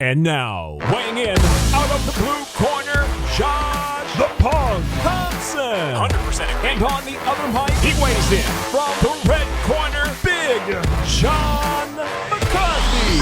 And now, weighing in out of the blue corner, Josh the Punk Thompson. 100%. And on the other mic, he weighs in from the red corner, Big Sean McCarthy.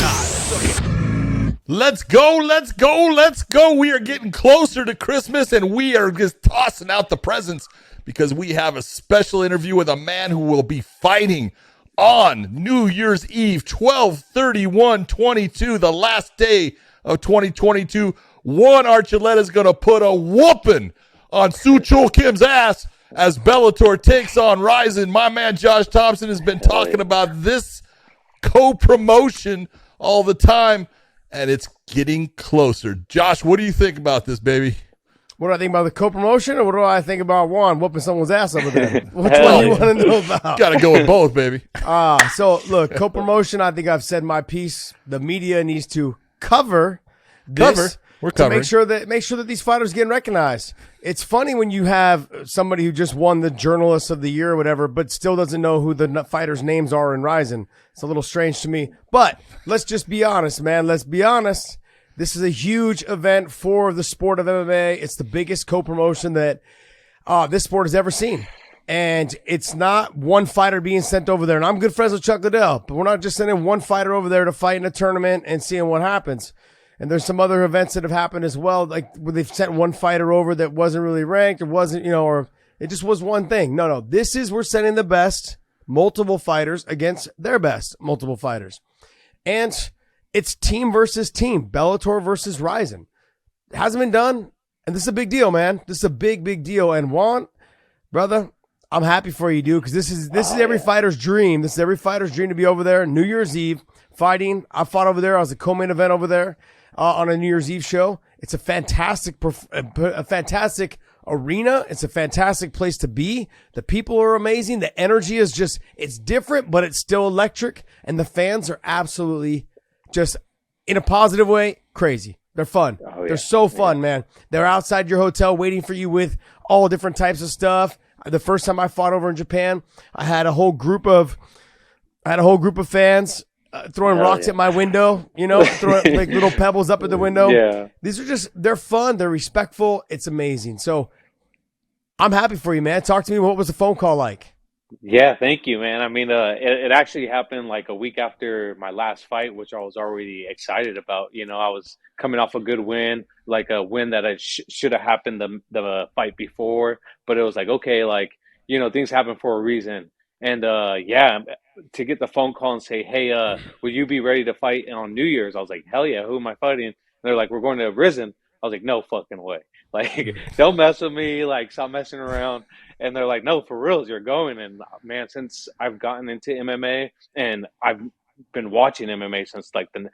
Let's go, let's go, let's go. We are getting closer to Christmas, and we are just tossing out the presents because we have a special interview with a man who will be fighting on New Year's Eve, 12/31/22, the last day of 2022. Juan Archuleta is going to put a whooping on Soo Kim's ass as Bellator takes on Rizin. My man Josh Thompson has been talking about this co-promotion all the time, and it's getting closer. Josh, what do you think about this, baby? What do I think about the co-promotion, or what do I think about Juan whooping someone's ass over there? Which one do you want to know about? Got to go with both, baby. So look, co-promotion, I think I've said my piece. The media needs to cover this. We're to covering. make sure that these fighters get recognized. It's funny when you have somebody who just won the Journalist of the Year or whatever, but still doesn't know who the fighters' names are in Rizin. It's a little strange to me. But let's just be honest, man. Let's be honest. This is a huge event for the sport of MMA. It's the biggest co-promotion that this sport has ever seen. And it's not one fighter being sent over there. And I'm good friends with Chuck Liddell, but we're not just sending one fighter over there to fight in a tournament and seeing what happens. And there's some other events that have happened as well, like where they've sent one fighter over that wasn't really ranked or wasn't, or it just was one thing. No, we're sending the best multiple fighters against their best multiple fighters. And it's team versus team, Bellator versus Rizin. It hasn't been done, and this is a big deal, man. This is a big, big deal. And Juan, brother, I'm happy for you, dude, because this is every fighter's dream. This is every fighter's dream to be over there New Year's Eve fighting. I fought over there. I was a co-main event over there on a New Year's Eve show. It's a fantastic arena. It's a fantastic place to be. The people are amazing. The energy is just, it's different, but it's still electric. And the fans are absolutely just, in a positive way, crazy. They're fun. Oh, yeah. They're so fun, man. They're outside your hotel waiting for you with all different types of stuff. The first time I fought over in Japan, I had a whole group of fans throwing rocks at my window, throwing like little pebbles up at the window. Yeah. These are they're fun. They're respectful. It's amazing. So I'm happy for you, man. Talk to me. What was the phone call like? Yeah, thank you, man. I mean, it actually happened like a week after my last fight, which I was already excited about. I was coming off a good win, like a win that I should have happened the fight before. But it was like, okay, things happen for a reason. And to get the phone call and say, hey, will you be ready to fight on New Year's? I was like, hell yeah, who am I fighting? And they're like, we're going to Rizin. I was like, no fucking way. Like, don't mess with me. Like, stop messing around. And they're like, no, for reals, you're going. And man, since I've gotten into MMA and I've been watching MMA since like the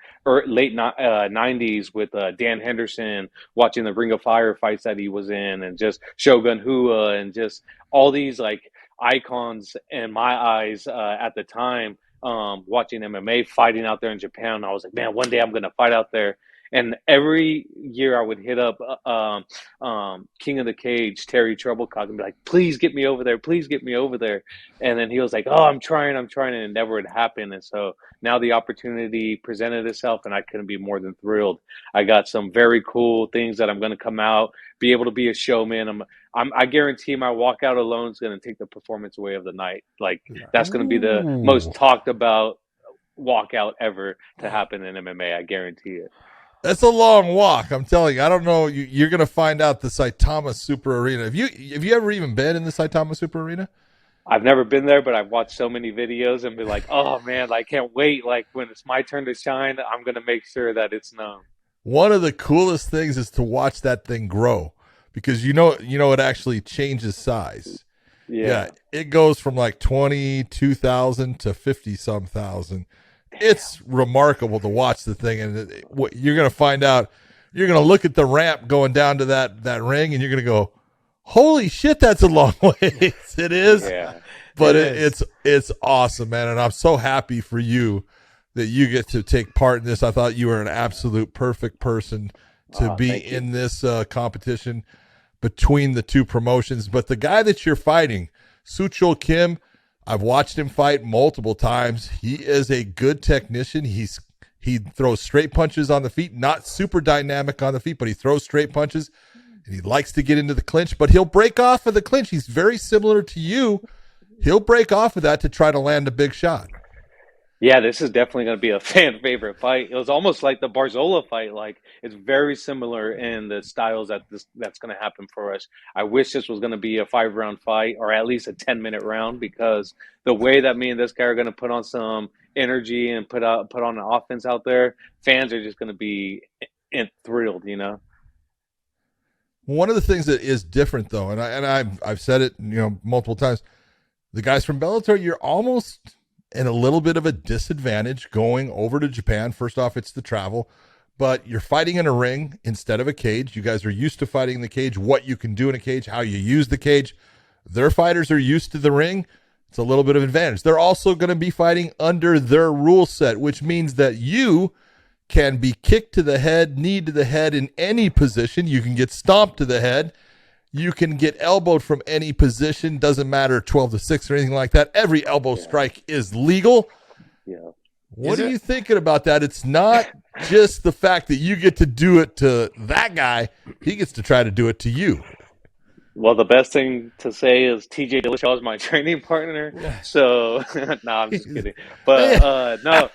late 90s with Dan Henderson, watching the Ring of Fire fights that he was in, and just Shogun Hua, and just all these like icons in my eyes at the time, watching MMA fighting out there in Japan. I was like, man, one day I'm going to fight out there. And every year I would hit up King of the Cage, Terry Troublecock, and be like, please get me over there. Please get me over there. And then he was like, oh, I'm trying. And it never would happen. And so now the opportunity presented itself, and I couldn't be more than thrilled. I got some very cool things that I'm going to come out, be able to be a showman. I guarantee my walkout alone is going to take the performance away of the night. Like, that's going to be the most talked about walkout ever to happen in MMA. I guarantee it. That's a long walk, I'm telling you. I don't know. You're going to find out the Saitama Super Arena. Have you ever even been in the Saitama Super Arena? I've never been there, but I've watched so many videos and be like, oh, man, I can't wait. Like, when it's my turn to shine, I'm going to make sure that it's known. One of the coolest things is to watch that thing grow because, it actually changes size. Yeah. It goes from like 22,000 to 50-some thousand. It's remarkable to watch the thing, and you're going to find out. You're going to look at the ramp going down to that ring, and you're going to go, "Holy shit, that's a long ways." It is, but it's awesome, man, and I'm so happy for you that you get to take part in this. I thought you were an absolute perfect person to be in this competition between the two promotions. But the guy that you're fighting, Soo Kim, I've watched him fight multiple times. He is a good technician. He's He throws straight punches on the feet, not super dynamic on the feet, but he throws straight punches, and he likes to get into the clinch, but he'll break off of the clinch. He's very similar to you. He'll break off of that to try to land a big shot. Yeah, this is definitely going to be a fan favorite fight. It was almost like the Barzola fight. Like, it's very similar in the styles that's going to happen for us. I wish this was going to be a 5-round fight or at least a 10-minute round, because the way that me and this guy are going to put on some energy and put on an offense out there, fans are just going to be thrilled, you know. One of the things that is different, though, and I've said it, multiple times, the guys from Bellator, you're almost in a little bit of a disadvantage going over to Japan. First off, it's the travel, but you're fighting in a ring instead of a cage. You guys are used to fighting in the cage, what you can do in a cage, how you use the cage. Their fighters are used to the ring. It's a little bit of advantage. They're also going to be fighting under their rule set, which means that you can be kicked to the head, knee to the head in any position. You can get stomped to the head. You can get elbowed from any position. Doesn't matter 12-6 or anything like that. Every elbow strike is legal. Yeah. What are you thinking about that? It's not just the fact that you get to do it to that guy. He gets to try to do it to you. Well, the best thing to say is TJ Dillashaw is my training partner. So, no, I'm just kidding. But no.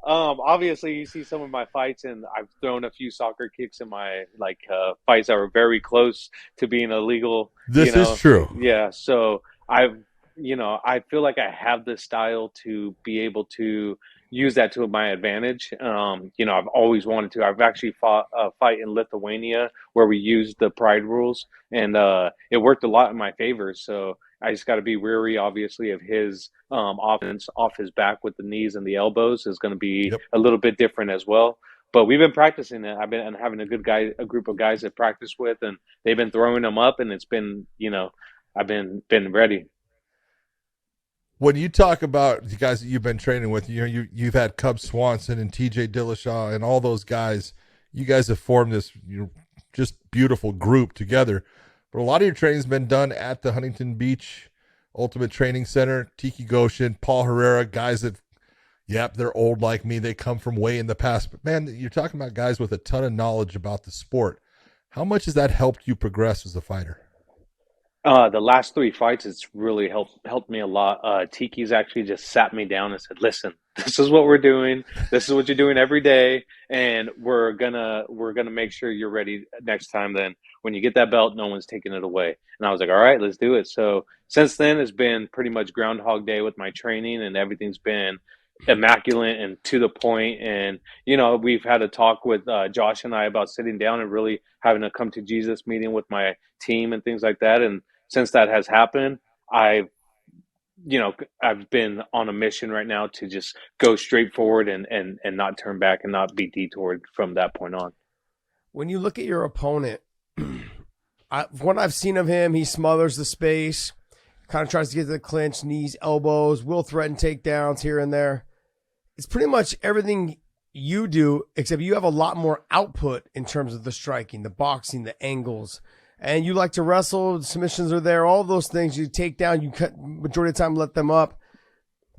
Obviously, you see some of my fights, and I've thrown a few soccer kicks in my fights that were very close to being illegal. This is true. Yeah, so I feel like I have the style to be able to use that to my advantage. I've always wanted to. I've actually fought a fight in Lithuania where we used the pride rules, and it worked a lot in my favor. So I just got to be wary, obviously, of his offense off his back with the knees and the elbows is going to be a little bit different as well. But we've been practicing it. I've been having a group of guys that practice with, and they've been throwing them up, and it's been, I've been ready. When you talk about the guys that you've been training with, you've had Cub Swanson and TJ Dillashaw and all those guys. You guys have formed this just beautiful group together. But a lot of your training's been done at the Huntington Beach Ultimate Training Center, Tiki Goshen, Paul Herrera, guys that, they're old like me. They come from way in the past. But, man, you're talking about guys with a ton of knowledge about the sport. How much has that helped you progress as a fighter? The last 3 fights, it's really helped me a lot. Tiki's actually just sat me down and said, "Listen, this is what we're doing. This is what you're doing every day, and we're gonna make sure you're ready next time. Then when you get that belt, no one's taking it away." And I was like, "All right, let's do it." So since then, it's been pretty much Groundhog Day with my training, and everything's been immaculate and to the point. And we've had a talk with Josh and I about sitting down and really having a come to Jesus meeting with my team and things like that. And since that has happened, I've been on a mission right now to just go straight forward and not turn back and not be detoured from that point on. When you look at your opponent, what I've seen of him, he smothers the space, kind of tries to get to the clinch, knees, elbows, will threaten takedowns here and there. It's pretty much everything you do, except you have a lot more output in terms of the striking, the boxing, the angles. And you like to wrestle, submissions are there, all those things. You take down, you cut majority of the time, let them up.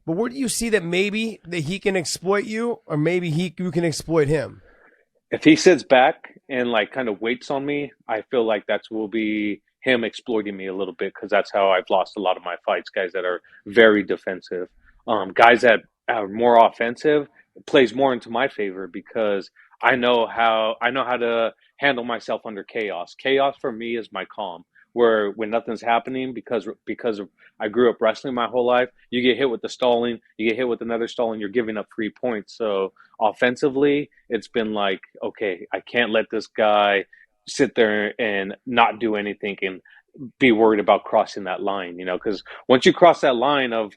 But where do you see that maybe that he can exploit you, or maybe you can exploit him? If he sits back and kind of waits on me, I feel like that will be him exploiting me a little bit, because that's how I've lost a lot of my fights. Guys that are very defensive, guys that are more offensive, it plays more into my favor, because I know how to handle myself under chaos. Chaos for me is my calm. Where when nothing's happening, because I grew up wrestling my whole life, you get hit with the stalling, you get hit with another stalling, you're giving up 3 points. So offensively, it's been like, okay, I can't let this guy sit there and not do anything and be worried about crossing that line, because once you cross that line of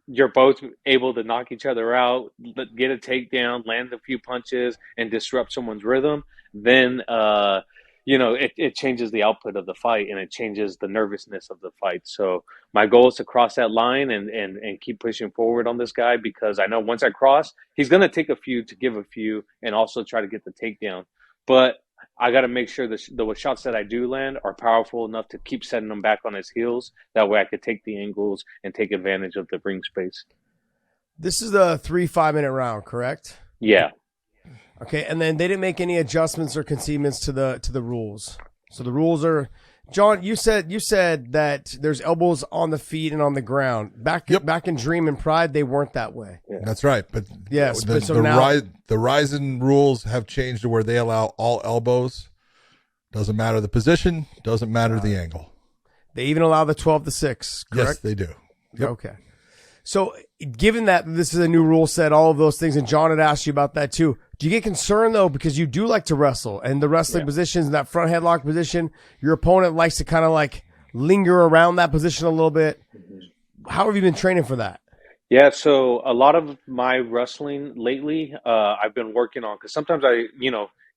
you're both able to knock each other out, get a takedown, land a few punches, and disrupt someone's rhythm, then it changes the output of the fight, and it changes the nervousness of the fight. So my goal is to cross that line and keep pushing forward on this guy, because I know once I cross, he's going to take a few to give a few and also try to get the takedown. But I got to make sure the shots that I do land are powerful enough to keep setting him back on his heels. That way I could take the angles and take advantage of the ring space. This is the 3 5-minute round, correct? Yeah. Okay, and then they didn't make any adjustments or concedements to the rules. So the rules are, John. You said that there's elbows on the feet and on the ground. Back in Dream and Pride, they weren't that way. Yeah. That's right. But yes, the Rizin rules have changed to where they allow all elbows. Doesn't matter the position. Doesn't matter the angle. They even allow the 12-6. Correct? Yes, they do. Yep. Okay. So, given that this is a new rule set, all of those things, and John had asked you about that too, do you get concerned though, because you do like to wrestle, and the wrestling positions, in that front headlock position, your opponent likes to kind of like linger around that position a little bit. How have you been training for that? Yeah, so a lot of my wrestling lately, I've been working on, because sometimes I,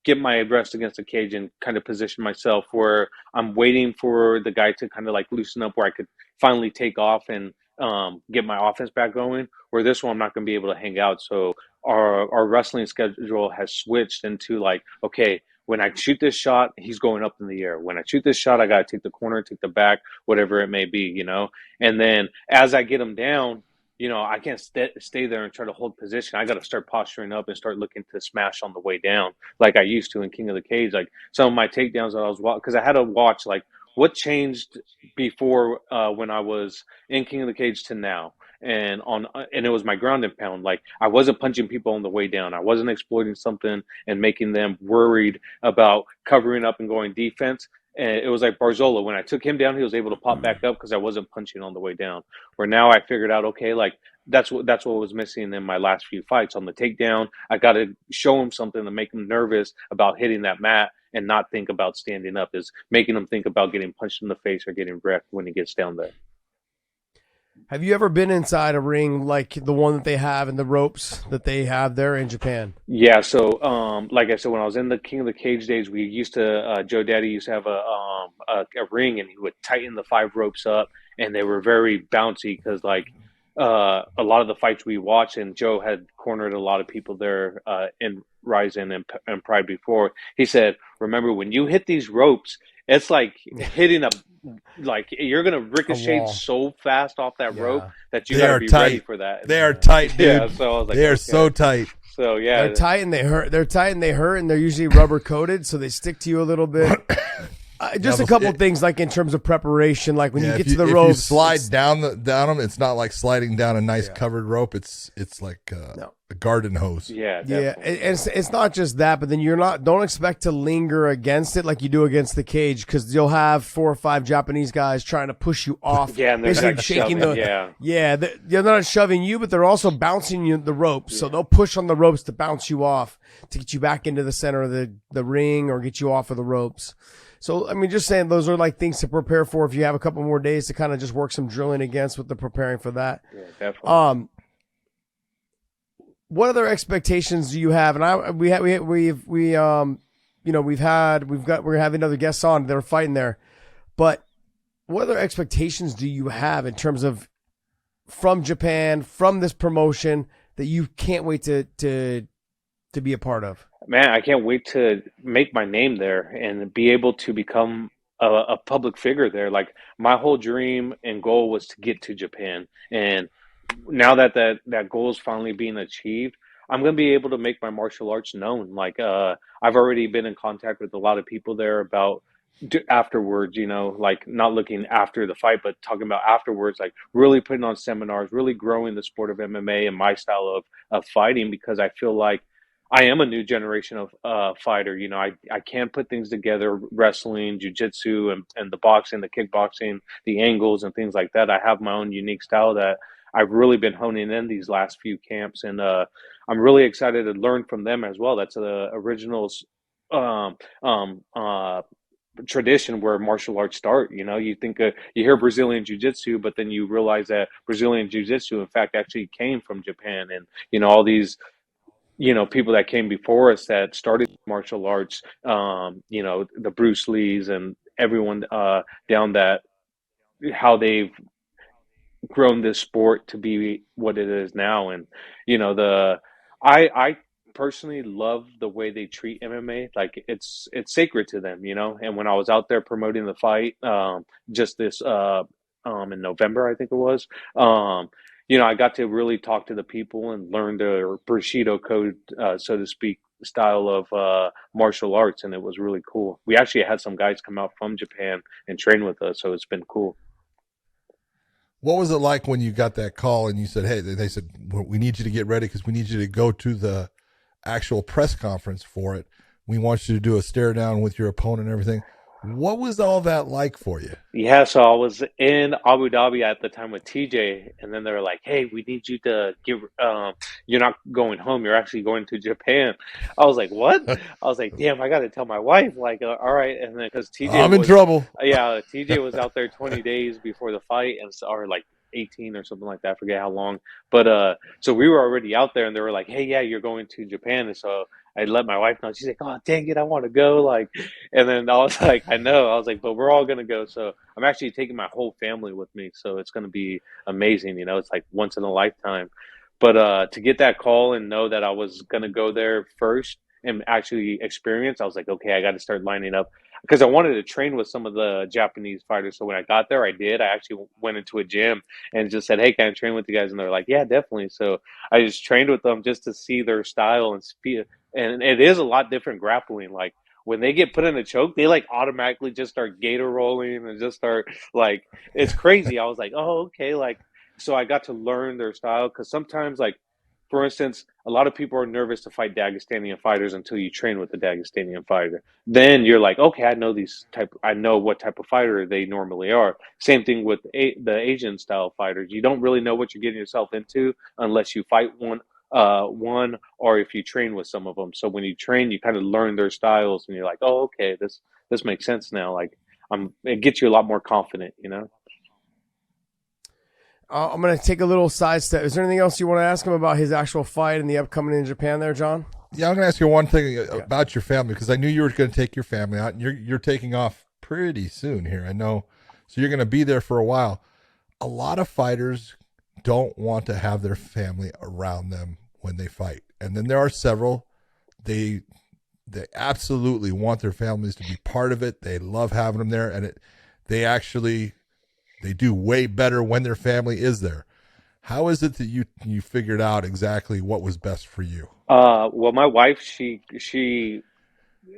get my rest against the cage and kind of position myself where I'm waiting for the guy to kind of like loosen up where I could finally take off and get my offense back going. Where this one, I'm not going to be able to hang out. So our wrestling schedule has switched into like, okay, when I shoot this shot, he's going up in the air. When I shoot this shot, I got to take the corner, take the back, whatever it may be, And then as I get him down, I can't stay there and try to hold position. I got to start posturing up and start looking to smash on the way down like I used to in King of the Cage. Like some of my takedowns that I was watching, because I had to watch like what changed before when I was in King of the Cage to now. And it was my ground and pound. Like I wasn't punching people on the way down. I wasn't exploiting something and making them worried about covering up and going defense. And it was like Barzola. When I took him down, he was able to pop back up because I wasn't punching on the way down. Where now I figured out, okay, like that's what was missing in my last few fights. On the takedown, I got to show him something to make him nervous about hitting that mat and not think about standing up. Is making him think about getting punched in the face or getting wrecked when he gets down there. Have you ever been inside a ring like the one that they have in the ropes that they have there in Japan? Yeah, so like I said, when I was in the King of the Cage days, we used to Joe Daddy used to have a ring, and he would tighten the 5 ropes up, and they were very bouncy because like a lot of the fights we watched, and Joe had cornered a lot of people there in Rizin and Pride before. He said, "Remember when you hit these ropes, it's like hitting like you're gonna ricochet so fast off that rope that you gotta be ready for that." They are tight, dude. Yeah, so I was like, they are so tight. So yeah, they're tight and they hurt. They're tight and they hurt, and they're usually rubber coated, so they stick to you a little bit. Just a couple things, like in terms of preparation, like when you get to the ropes, if you slide down them, it's not like sliding down a nice covered rope. It's like a garden hose. Yeah, definitely. It's not just that, but then don't expect to linger against it like you do against the cage, because you'll have 4 or 5 Japanese guys trying to push you off. Yeah, and they're basically shaking they're not shoving you, but they're also bouncing you the ropes. So they'll push on the ropes to bounce you off to get you back into the center of the ring or get you off of the ropes. So, I mean, just saying those are like things to prepare for if you have a couple more days to kind of just work some drilling against with the preparing for that. Yeah, definitely. What other expectations do you have? And we're having other guests on that are fighting there, but what other expectations do you have in terms of from Japan, from this promotion that you can't wait to be a part of? Man, I can't wait to make my name there and be able to become a public figure there. Like my whole dream and goal was to get to Japan. And now that goal is finally being achieved, I'm going to be able to make my martial arts known. Like I've already been in contact with a lot of people there about afterwards, like not looking after the fight, but talking about afterwards, like really putting on seminars, really growing the sport of MMA and my style of fighting, because I feel like I am a new generation of fighter. I can put things together, wrestling, jiu-jitsu, and the boxing, the kickboxing, the angles and things like that. I have my own unique style that I've really been honing in these last few camps. And I'm really excited to learn from them as well. That's the original tradition where martial arts start. You think you hear Brazilian jiu-jitsu, but then you realize that Brazilian jiu-jitsu, in fact, actually came from Japan. And, all these people that came before us that started martial arts, the Bruce Lees and everyone down that, how they've grown this sport to be what it is now. And, I personally love the way they treat MMA. Like it's sacred to them, and when I was out there promoting the fight, just this, in November, I think it was, I got to really talk to the people and learn the Bushido code, so to speak, style of martial arts, and it was really cool. We actually had some guys come out from Japan and train with us, so it's been cool. What was it like when you got that call and you said, hey, they said, well, we need you to get ready because we need you to go to the actual press conference for it. We want you to do a stare down with your opponent and everything. What was all that like for you? Yeah, so I was in Abu Dhabi at the time with TJ, and then they were like, "Hey, we need you to give. You're not going home. You're actually going to Japan." I was like, "What?" I was like, "Damn, I got to tell my wife." Like, all right, and then because TJ I'm in was, trouble. yeah, TJ was out there 20 days before the fight, or like 18 or something like that. I forget how long, but so we were already out there, and they were like, "Hey, yeah, you're going to Japan," and so I let my wife know. She's like, "Oh, dang it, I want to go!" Like, and then I was like, "I know." I was like, "But we're all gonna go." So I'm actually taking my whole family with me, so it's going to be amazing. It's like once in a lifetime. But to get that call and know that I was going to go there first and actually experience, I was like, okay, I got to start lining up because I wanted to train with some of the Japanese fighters. So when I got there, I did. I actually went into a gym and just said, hey, can I train with you guys? And they're like, yeah, definitely. So I just trained with them just to see their style and speed. And it is a lot different grappling. Like, when they get put in a choke, they like automatically just start gator rolling and just start like it's crazy. I was like, oh, okay, like so I got to learn their style because sometimes, like for instance, a lot of people are nervous to fight Dagestani fighters until you train with the Dagestani fighter. Then you're like, okay, I know what type of fighter they normally are. Same thing with the Asian style fighters. You don't really know what you're getting yourself into unless you fight one or if you train with some of them. So when you train, you kind of learn their styles, and you're like, oh, okay, this makes sense now. Like it gets you a lot more confident. I'm going to take a little sidestep. Is there anything else you want to ask him about his actual fight and the upcoming in Japan there, John? Yeah, I'm going to ask you one thing about your family because I knew you were going to take your family out, and you're taking off pretty soon here. I know, so you're going to be there for a while. A lot of fighters don't want to have their family around them when they fight, and then there are several they absolutely want their families to be part of it. They love having them there, and they do way better when their family is there. How is it that you figured out exactly what was best for you? Well, my wife, she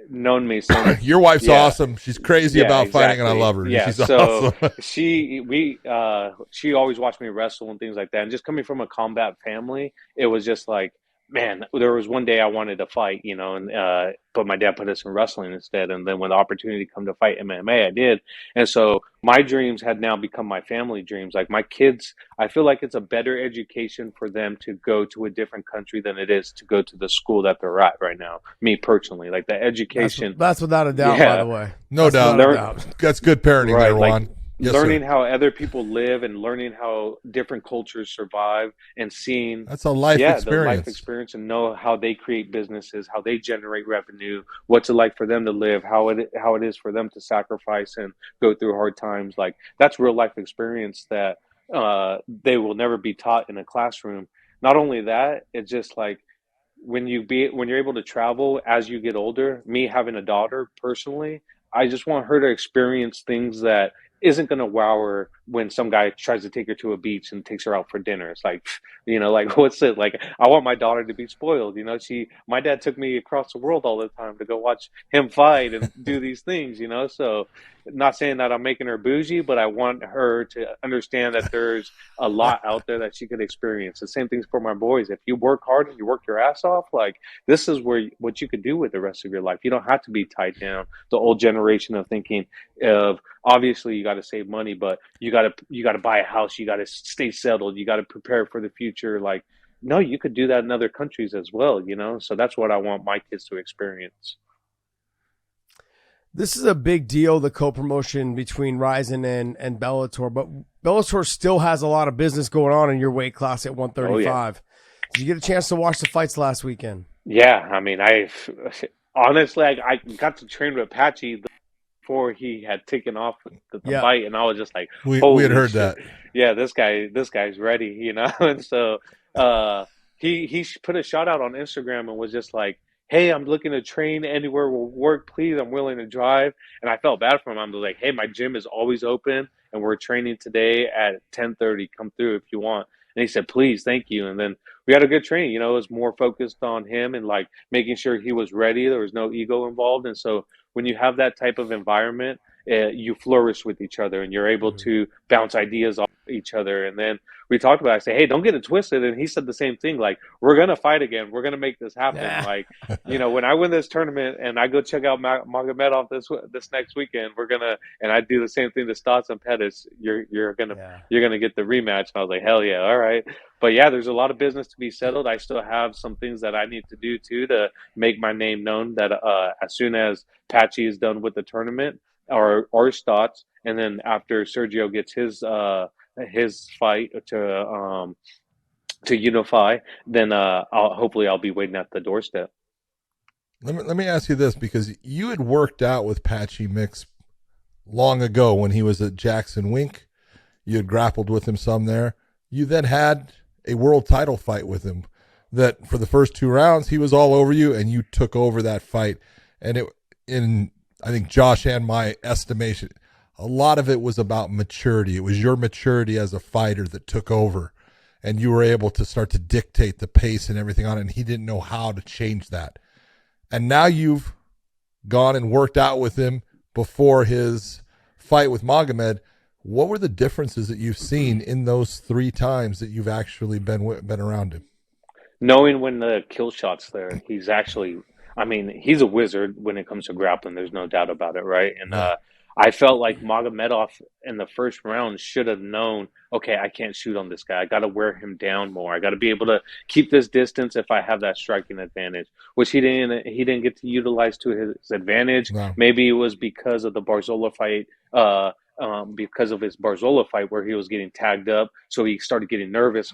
known me since. Your wife's Yeah, awesome. She's crazy yeah, about fighting, and I exactly. love her. Yeah, She's so awesome. she always watched me wrestle and things like that. And just coming from a combat family, it was just like, man, there was one day I wanted to fight, and but my dad put us in wrestling instead. And then when the opportunity come to fight MMA, I did. And so my dreams had now become my family dreams. Like my kids, I feel like it's a better education for them to go to a different country than it is to go to the school that they're at right now. Me personally, like the education. That's without a doubt, by the way. No doubt. That's good parenting there, Like Juan. Yes, learning sir. how other people live and learning how different cultures survive and seeing That's a life the life experience. experience and know how they create businesses, how they generate revenue, what's it like for them to live, how it is for them to sacrifice and go through hard times. Like that's real life experience that they will never be taught in a classroom. Not only that, it's just like when you're able to travel as you get older, me having a daughter personally, I just want her to experience things that isn't going to wow her when some guy tries to take her to a beach and takes her out for dinner. It's like, like what's it like? I want my daughter to be spoiled. My dad took me across the world all the time to go watch him fight and do these things. So not saying that I'm making her bougie, but I want her to understand that there's a lot out there that she could experience. The same thing's for my boys. If you work hard and you work your ass off, like this is what you could do with the rest of your life. You don't have to be tied down. The old generation of thinking of obviously you got to save money, but you got to buy a house. You got to stay settled. You got to prepare for the future. Like, no, you could do that in other countries as well. So that's what I want my kids to experience. This is a big deal, the co-promotion between Rizin and Bellator, but Bellator still has a lot of business going on in your weight class at 135. Oh, yeah. Did you get a chance to watch the fights last weekend? Yeah, I mean, honestly, I got to train with Patchy before he had taken off the fight, and I was just like, we had heard shit. that. Yeah, this guy's ready, and so he put a shout out on Instagram and was just like, hey, I'm looking to train anywhere will work, please. I'm willing to drive. And I felt bad for him. I'm like, hey, my gym is always open and we're training today at 10:30. Come through if you want. And he said, please, thank you. And then we had a good training. You know, it was more focused on him and like making sure he was ready. There was no ego involved. And so when you have that type of environment, you flourish with each other and you're able to bounce ideas off each other. And then we talked about it. I say, hey, don't get it twisted. And he said the same thing. Like, we're going to fight again. We're going to make this happen. Like, you know, when I win this tournament and I go check out Magomed off this next weekend, we're going to, and I do the same thing to Stots and Pettis. You're going to get the rematch. And I was like, hell yeah. All right. But yeah, there's a lot of business to be settled. I still have some things that I need to do too, to make my name known, that as soon as Patchy is done with the tournament, or Stots, and then after Sergio gets his fight to unify, then I'll be waiting at the doorstep. Let me ask you this, because you had worked out with Patchy Mix long ago when he was at Jackson Wink. You had grappled with him some there. You then had a world title fight with him that for the first 2 rounds he was all over you and you took over that fight. And I think Josh and my estimation, a lot of it was about maturity. It was your maturity as a fighter that took over, and you were able to start to dictate the pace and everything on it, and he didn't know how to change that. And now you've gone and worked out with him before his fight with Magomed. What were the differences that you've seen in those 3 times that you've actually been around him? Knowing when the kill shot's there, he's actually, I mean, he's a wizard when it comes to grappling. There's no doubt about it, right? And I felt like Magomedov in the first round should have known, okay, I can't shoot on this guy. I got to wear him down more. I got to be able to keep this distance if I have that striking advantage, which he didn't get to utilize to his advantage. No. Maybe it was because of the Barzola fight, because of his Barzola fight where he was getting tagged up. So he started getting nervous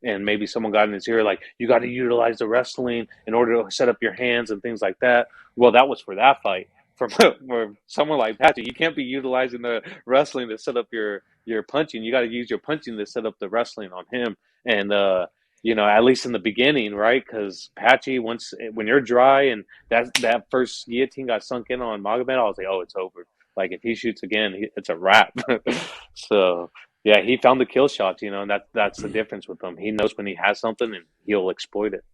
and maybe someone got in his ear, like, you got to utilize the wrestling in order to set up your hands and things like that. Well, that was for that fight. For someone like Patchy, you can't be utilizing the wrestling to set up your punching. You got to use your punching to set up the wrestling on him. And, you know, at least in the beginning, right? Because Patchy, when you're dry and that first guillotine got sunk in on Magomed, I was like, oh, it's over. Like, if he shoots again, it's a wrap. So, yeah, he found the kill shots, you know, and that's the difference with him. He knows when he has something and he'll exploit it.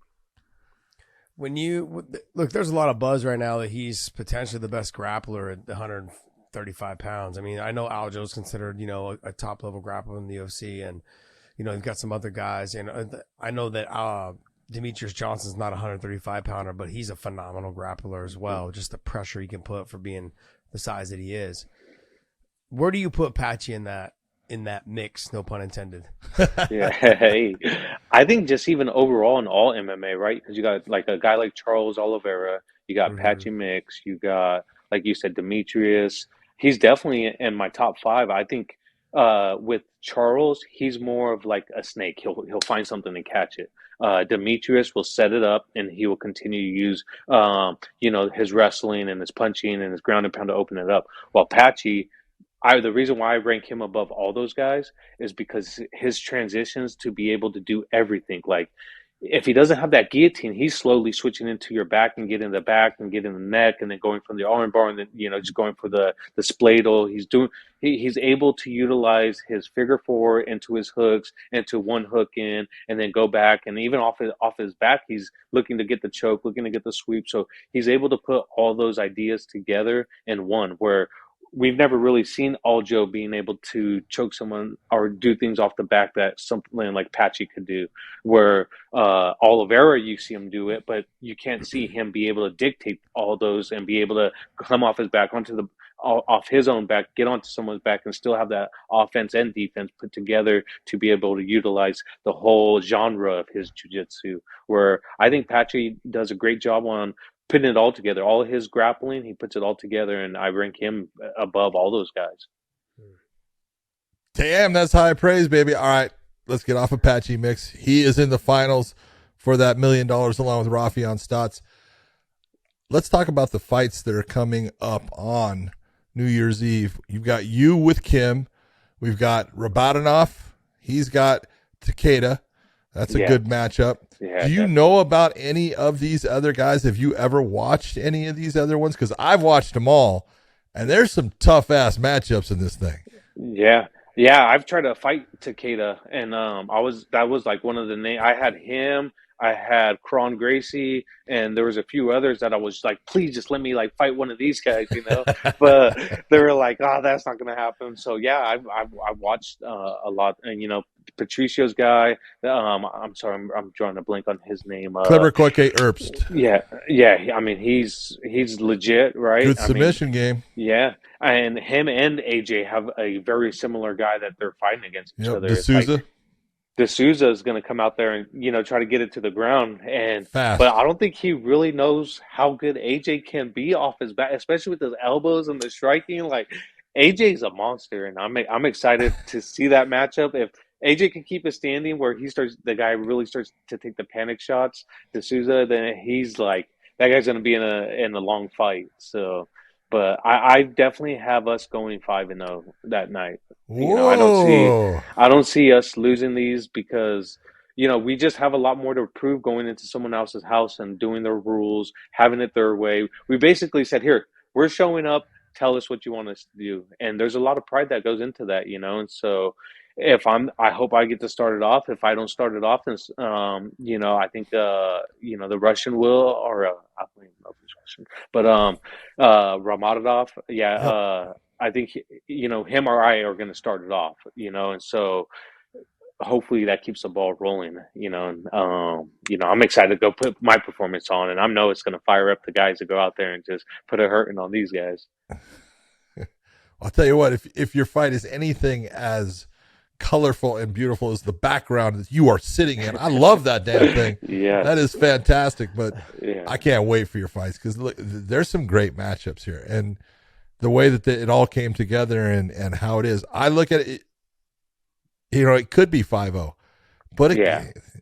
When you look, there's a lot of buzz right now that he's potentially the best grappler at 135 pounds. I mean, I know Aljo's considered, you know, a top level grappler in the UFC, and you know, you've got some other guys. And I know that Demetrius Johnson's not a 135 pounder, but he's a phenomenal grappler as well. Just the pressure he can put for being the size that he is. Where do you put Patchy in that mix, no pun intended? Yeah, hey, I think just even overall in all MMA, right? Because you got like a guy like Charles Oliveira, you got Patchy Mix, you got, like you said, Demetrius. He's definitely in my top 5. I think with Charles, he's more of like a snake. He'll find something and catch it. Demetrius will set it up and he will continue to use you know, his wrestling and his punching and his ground and pound to open it up. While Patchy, the reason why I rank him above all those guys is because his transitions to be able to do everything. Like, if he doesn't have that guillotine, he's slowly switching into your back and getting the back and getting the neck and then going from the arm bar and then, you know, just going for the spladle. He's able to utilize his figure 4 into his hooks, into one hook in, and then go back. And even off his back, he's looking to get the choke, looking to get the sweep. So he's able to put all those ideas together in one, where we've never really seen Aljo being able to choke someone or do things off the back that something like Patchy could do, where Oliveira, you see him do it, but you can't see him be able to dictate all those and be able to come off his back off his own back, get onto someone's back, and still have that offense and defense put together to be able to utilize the whole genre of his jiu-jitsu, where I think Patchy does a great job on putting it all together. All of his grappling, he puts it all together, and I rank him above all those guys. Damn, that's high praise, baby. All right, let's get off of Patchy Mix. He is in the finals for that $1 million along with Rafion Stots. Let's talk about the fights that are coming up on New Year's Eve. You've got you with Kim. We've got Rabadanov. He's got Takeda. That's a good matchup. Yeah, do you know about any of these other guys? Have you ever watched any of these other ones? Because I've watched them all, and there's some tough-ass matchups in this thing. Yeah. Yeah, I've tried to fight Takeda, and that was like one of the name. I had him, I had Kron Gracie, and there was a few others that I was like, please just let me like fight one of these guys, you know. But they were like, oh, that's not gonna happen. So yeah, I've watched a lot, and you know, Patricio's guy. I'm sorry, I'm drawing a blank on his name. Clever Koike Herbst. Yeah, yeah. I mean, he's legit, right? Good I mean, submission game. yeah, and him and AJ have a very similar guy that they're fighting against each Yep. other. It's like D'Souza. D'Souza is going to come out there and try to get it to the ground, and Fast. but I don't think he really knows how good AJ can be off his back, especially with his elbows and the striking. Like AJ's a monster, and I'm excited to see that matchup. If AJ can keep it standing, where the guy really starts to take the panic shots, D'Souza, then he's like that guy's going to be in a long fight. So. But I definitely have us going 5-0 that night. You know, Whoa. I don't see us losing these because we just have a lot more to prove going into someone else's house and doing their rules, having it their way. We basically said, here, we're showing up. Tell us what you want us to do, and there's a lot of pride that goes into that, And so, I hope I get to start it off. If I don't start it off, then I think the Russian will, or I don't even know if it's Russian, but Ramadov, yeah, I think him or I are going to start it off, and so hopefully that keeps the ball rolling, and I'm excited to go put my performance on, and I know it's going to fire up the guys to go out there and just put a hurting on these guys. I'll tell you what, if your fight is anything as colorful and beautiful as the background that you are sitting in, I love that damn thing. Yeah, that is fantastic. But yeah. I can't wait for your fights because there's some great matchups here, and the way that it all came together and how it is. I look at it. It could be 5-0, but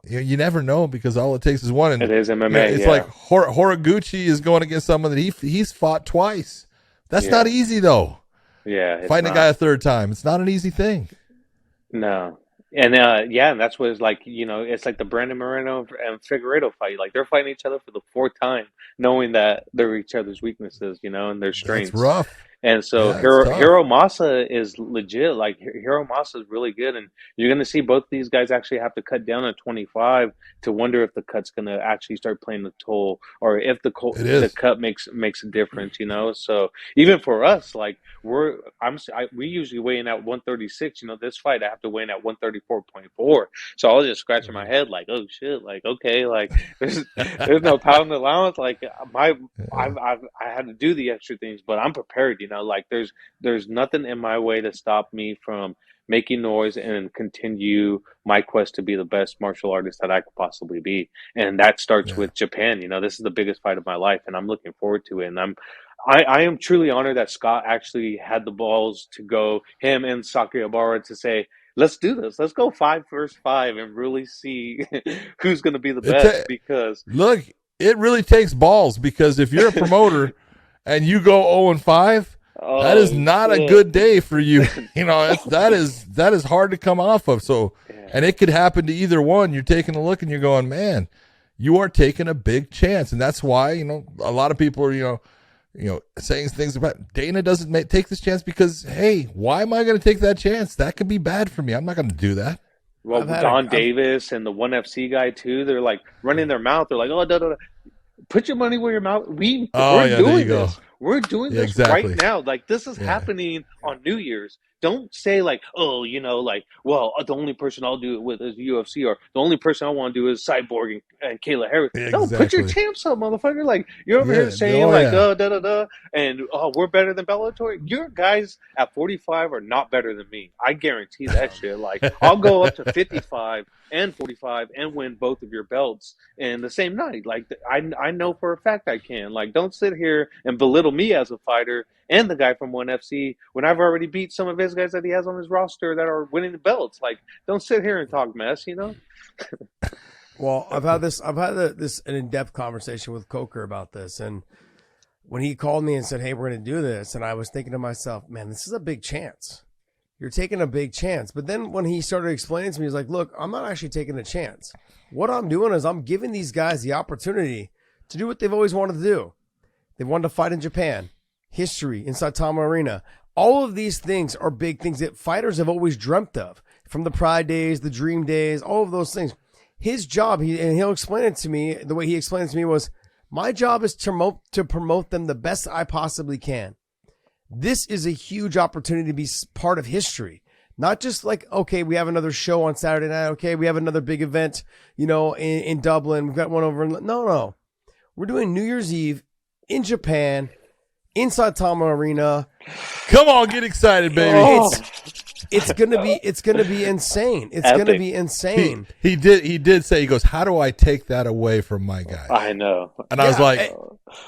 you never know because all it takes is one. And it is MMA. It's like Horiguchi is going against someone that he's fought twice. That's not easy though. Yeah, fighting a guy a third time, it's not an easy thing. No. And and that's what it's like, it's like the Brandon Moreno and Figueiredo fight. Like they're fighting each other for the fourth time, knowing that they're each other's weaknesses, and their strengths. That's rough. And so Hiro Masa is legit. Like Hiro Masa is really good, and you're going to see both these guys actually have to cut down at 25 to wonder if the cut's going to actually start playing the toll, or if the cut makes a difference. So even for us, like we usually weigh in at 136. This fight I have to weigh in at 134.4. So I was just scratching my head, like, oh shit, like okay, like there's no pound allowance. Like I had to do the extra things, but I'm prepared. Like there's nothing in my way to stop me from making noise and continue my quest to be the best martial artist that I could possibly be. And that starts with Japan. This is the biggest fight of my life, and I'm looking forward to it. And I am truly honored that Scott actually had the balls to go, him and Sakiabara, to say, let's do this. Let's go 5 versus 5 and really see who's going to be the best. Because look, it really takes balls, because if you're a promoter and you go 0-5, that is not a good day for you. That is hard to come off of. So, and it could happen to either one. You're taking a look and you're going, man, you are taking a big chance. And that's why, a lot of people are, saying things about Dana doesn't take this chance because, hey, why am I going to take that chance? That could be bad for me. I'm not going to do that. Well, Don Davis and the ONE FC guy too, they're like running their mouth. They're like, oh, da. Put your money where your mouth. We're doing this. We're doing this right now. Like this is happening on New Year's. Don't say like, oh, well, the only person I'll do it with is UFC, or the only person I want to do is Cyborg and Kayla Harris. No, put your champs up, motherfucker. Like you're over here saying da, and we're better than Bellator. Your guys at 45 are not better than me. I guarantee that shit. Like I'll go up to 55 and 45 and win both of your belts in the same night. Like I know for a fact I can. Like don't sit here and belittle me as a fighter and the guy from ONE FC when I've already beat some of his guys that he has on his roster that are winning the belts. Like don't sit here and talk mess, Well, I've had an in-depth conversation with Coker about this, and when he called me and said, hey, we're going to do this, and I was thinking to myself, man, this is a big chance. You're taking a big chance. But then when he started explaining to me, he's like, look, I'm not actually taking a chance. What I'm doing is I'm giving these guys the opportunity to do what they've always wanted to do. They wanted to fight in Japan. History in Saitama Arena. All of these things are big things that fighters have always dreamt of, from the Pride days, the Dream days, all of those things. His job, and he'll explain it to me, the way he explained it to me was, my job is to promote them the best I possibly can. This is a huge opportunity to be part of history. Not just like, okay, we have another show on Saturday night. Okay, we have another big event, in Dublin. We've got one over in... No. We're doing New Year's Eve in Japan, inside Tama Arena. Come on, get excited, baby. Oh. It's gonna be insane. It's Epic. gonna be insane. He did say, he goes, how do I take that away from my guys? I know. And I was like,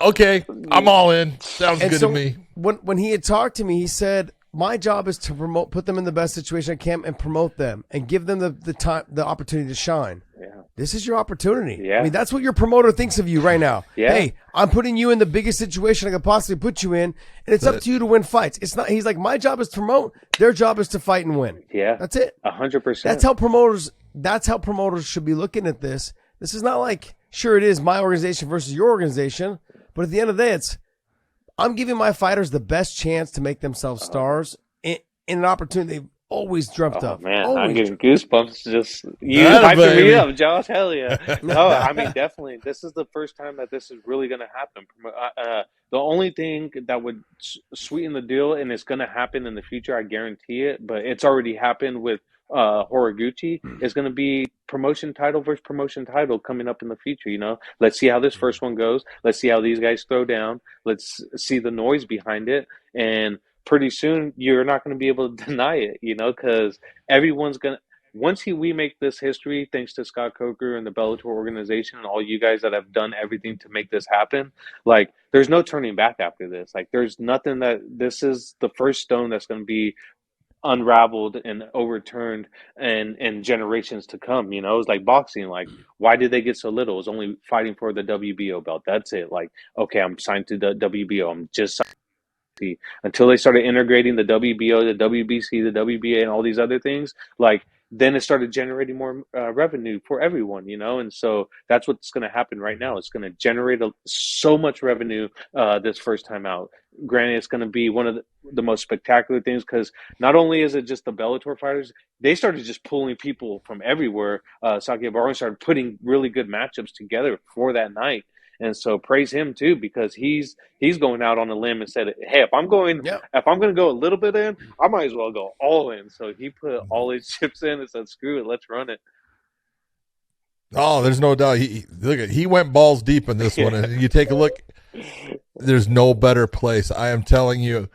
okay, I'm all in. Sounds good to me. When he had talked to me, he said, my job is to put them in the best situation I can and promote them and give them the opportunity to shine. Yeah. This is your opportunity. Yeah. I mean, that's what your promoter thinks of you right now. Yeah. Hey, I'm putting you in the biggest situation I could possibly put you in, and it's up to you to win fights. It's not. He's like, my job is to promote. Their job is to fight and win. Yeah. That's it. 100%. That's how promoters should be looking at this. This is not like, sure, it is my organization versus your organization, but at the end of the day, I'm giving my fighters the best chance to make themselves stars in an opportunity they've always dreamt of. Man, always. I'm getting goosebumps just you That hyping me baby. up, Josh. Hell yeah. No, I mean, definitely. This is the first time that this is really going to happen. The only thing that would sweeten the deal, and it's going to happen in the future, I guarantee it, but it's already happened with Horiguchi, is going to be promotion title versus promotion title coming up in the future. Let's see how this first one goes. Let's see how these guys throw down. Let's see the noise behind it. And pretty soon you're not going to be able to deny it, because everyone's going to, once we make this history, thanks to Scott Coker and the Bellator organization and all you guys that have done everything to make this happen, like, there's no turning back after this. Like, there's nothing this is the first stone that's going to be unraveled and overturned and generations to come. It's like boxing. Like, why did they get so little? It was only fighting for the WBO belt. That's it. Like, okay, I'm signed to the WBO. I'm just signed until they started integrating the WBO, the WBC, the WBA, and all these other things. Like, then it started generating more revenue for everyone, and so that's what's going to happen right now. It's going to generate so much revenue this first time out. Granted, it's going to be one of the most spectacular things, because not only is it just the Bellator fighters, they started just pulling people from everywhere. Saki Barone started putting really good matchups together for that night. And so praise him too, because he's going out on a limb and said, hey, if I'm going to go a little bit in, I might as well go all in. So he put all his chips in and said, screw it, let's run it. Oh, there's no doubt. He went balls deep in this one. And you take a look, there's no better place. I am telling you,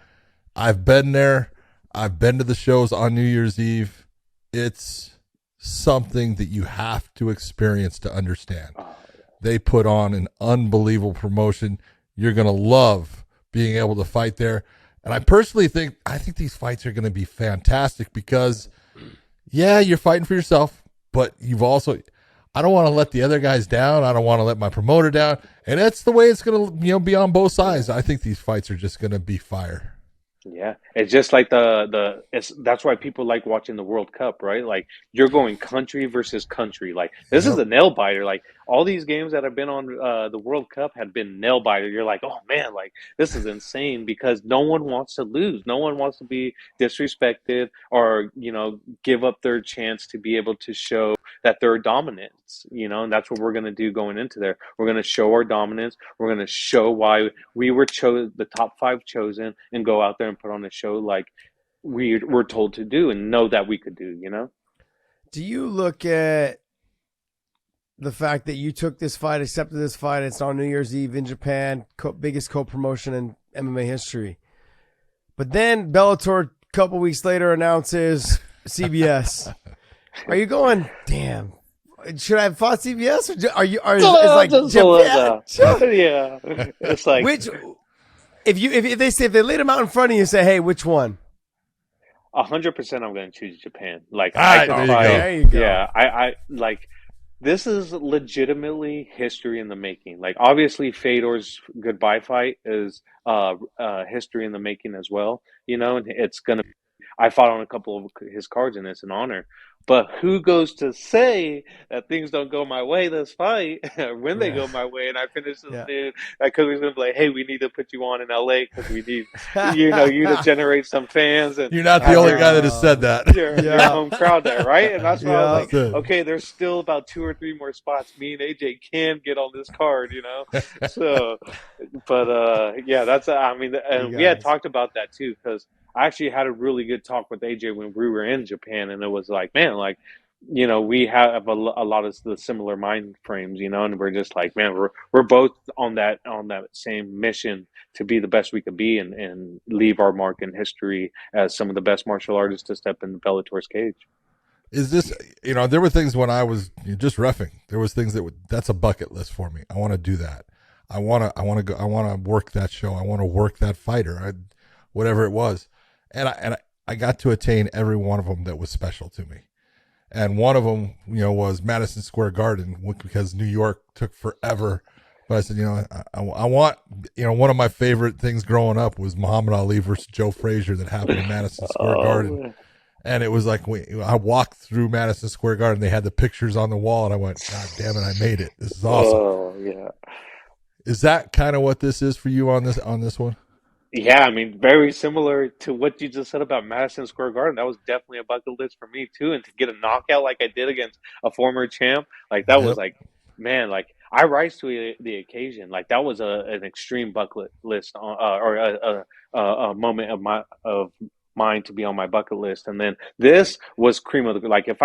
I've been there. I've been to the shows on New Year's Eve. It's something that you have to experience to understand. They put on an unbelievable promotion. You're going to love being able to fight there. And I personally think these fights are going to be fantastic because, yeah, you're fighting for yourself, but you've also, I don't want to let the other guys down. I don't want to let my promoter down. And that's the way it's going to be on both sides. I think these fights are just going to be fire. Yeah, it's just like that's why people like watching the World Cup, right? Like, you're going country versus country. Like, this is a nail biter. Like, all these games that have been on the World Cup had been nail biter. You're like, oh man, like, this is insane, because no one wants to lose. No one wants to be disrespected or, give up their chance to be able to show that they're dominant, and that's what we're going to do going into there. We're going to show our dominance. We're going to show why we were the top 5 chosen, and go out there and put on a show like we're told to do and know that we could do, Do you look at the fact that you took this fight, accepted this fight, it's on New Year's Eve in Japan, biggest co-promotion in MMA history, but then Bellator a couple weeks later announces CBS. Are you going, damn, should I have fought CBS? Or it's like, yeah. It's like, which, if they laid them out in front of you and say, hey, which one? 100% I'm going to choose Japan. Like, there you go. Yeah, I like, this is legitimately history in the making. Like, obviously Fedor's goodbye fight is history in the making as well, and it's going to, I fought on a couple of his cards and it's an honor. But who goes to say that things don't go my way this fight when they go my way and I finish this dude? That coach is gonna be like, "Hey, we need to put you on in LA because we need you to generate some fans." And you're not the only guy that has said that. Your home crowd there, right? And that's why I was like, okay, there's still about 2 or 3 more spots. Me and AJ can get on this card, So, but yeah, that's I mean, and we had talked about that too because I actually had a really good talk with AJ when we were in Japan, and it was like, man, like, we have a lot of the similar mind frames, and we're just like, man, we're both on that same mission to be the best we could be and leave our mark in history as some of the best martial artists to step in Bellator's cage. Is this, there were things when I was just reffing. There was things that's a bucket list for me. I want to do that. I want to go. I want to work that show. I want to work that fighter, whatever it was. And I got to attain every one of them that was special to me. And one of them, was Madison Square Garden because New York took forever. But I said, I want, one of my favorite things growing up was Muhammad Ali versus Joe Frazier that happened in Madison Square Garden. Man. And it was like, I walked through Madison Square Garden. They had the pictures on the wall and I went, God damn it, I made it. This is awesome. Oh, yeah. Is that kind of what this is for you on this one? Yeah, I mean, very similar to what you just said about Madison Square Garden. That was definitely a bucket list for me too. And to get a knockout like I did against a former champ, like that was like, man, like I rise to the occasion. Like that was an extreme bucket list or a moment of mine to be on my bucket list. And then this was cream of the like. If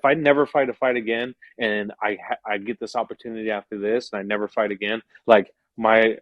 I never fight a fight again, and I get this opportunity after this, and I never fight again, like my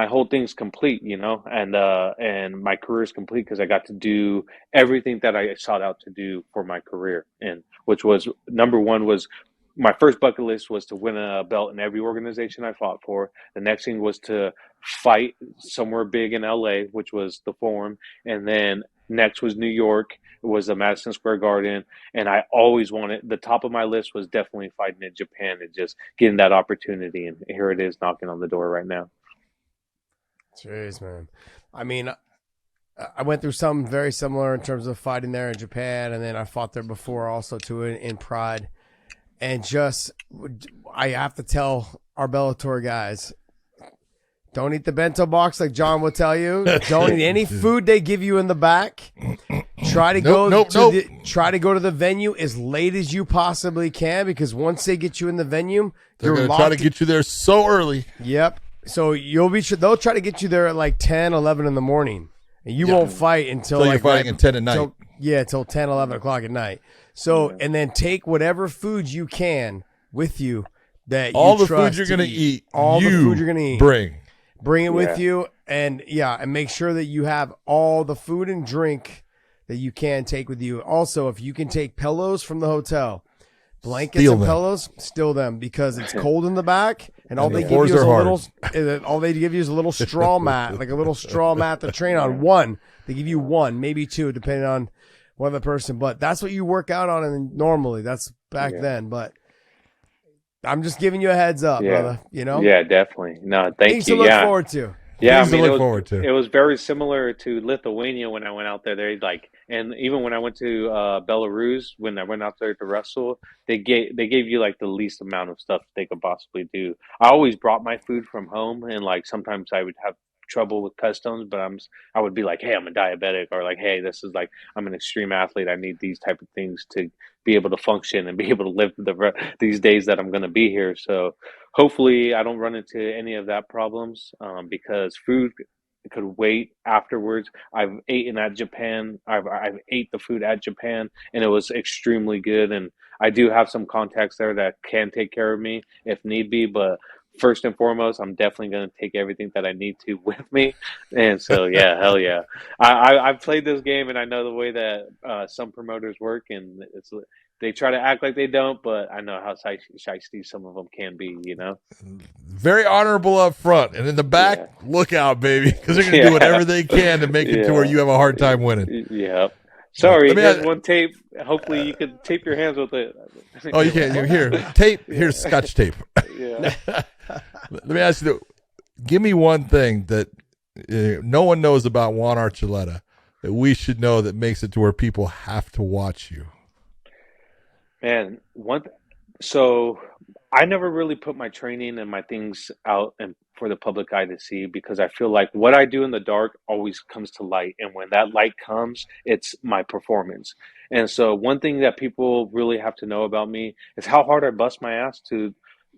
whole thing's complete, and my career is complete because I got to do everything that I sought out to do for my career, and which was number one was my first bucket list was to win a belt in every organization I fought for. The next thing was to fight somewhere big in LA, which was the Forum, and then next was New York. It was the Madison Square Garden, and I always wanted the top of my list was definitely fighting in Japan and just getting that opportunity, and here it is knocking on the door right now. Jeez, man. I mean, I went through something very similar in terms of fighting there in Japan, and then I fought there before also too in Pride. And I have to tell our Bellator guys, don't eat the bento box like John will tell you. Don't eat any food they give you in the back. Try to go to the venue as late as you possibly can because once they get you in the venue, they're going to try to get you there so early. Yep. So they'll try to get you there at like 10, 11 in the morning. And you won't fight until you're fighting at 10 at night. Till 10, 11 o'clock at night. So, and then take whatever foods you can with you that all you the food you're going to eat. All the food you're going to eat. Bring it with you. And and make sure that you have all the food and drink that you can take with you. Also, if you can take pillows from the hotel, blankets and pillows, steal them because it's cold in the back, and all they give you is a little straw mat, like a little straw mat to train on. One, they give you one, maybe two, depending on what the person. But that's what you work out on, and normally that's back then. But I'm just giving you a heads up, brother. Yeah, definitely. No, things to look forward to. Yeah, it was very similar to Lithuania when I went out there. And even when I went to Belarus, when I went out there to wrestle, they gave you like the least amount of stuff they could possibly do. I always brought my food from home, and like sometimes I would have trouble with customs, but I would be like, hey, I'm a diabetic, or like, hey, this is like I'm an extreme athlete. I need these type of things to be able to function and be able to live these days that I'm going to be here. So hopefully I don't run into any of that problems because food could wait afterwards. I've eaten at Japan. I've ate the food at Japan, and it was extremely good. And I do have some contacts there that can take care of me if need be. But first and foremost, I'm definitely going to take everything that I need to with me. And so, yeah, hell yeah. I've played this game, and I know the way that some promoters work, and they try to act like they don't, but I know how shiesty some of them can be, Very honorable up front, and in the back, look out, baby, because they're going to do whatever they can to make it to where you have a hard time winning. Yeah. Sorry, there's one tape. Hopefully you can tape your hands with it. Oh, you can't. Here, tape. Here's Scotch tape. Yeah. Let me ask you, give me one thing that no one knows about Juan Archuleta that we should know that makes it to where people have to watch you. Man, so I never really put my training and my things out and for the public eye to see because I feel like what I do in the dark always comes to light. And when that light comes, it's my performance. And so one thing that people really have to know about me is how hard I bust my ass to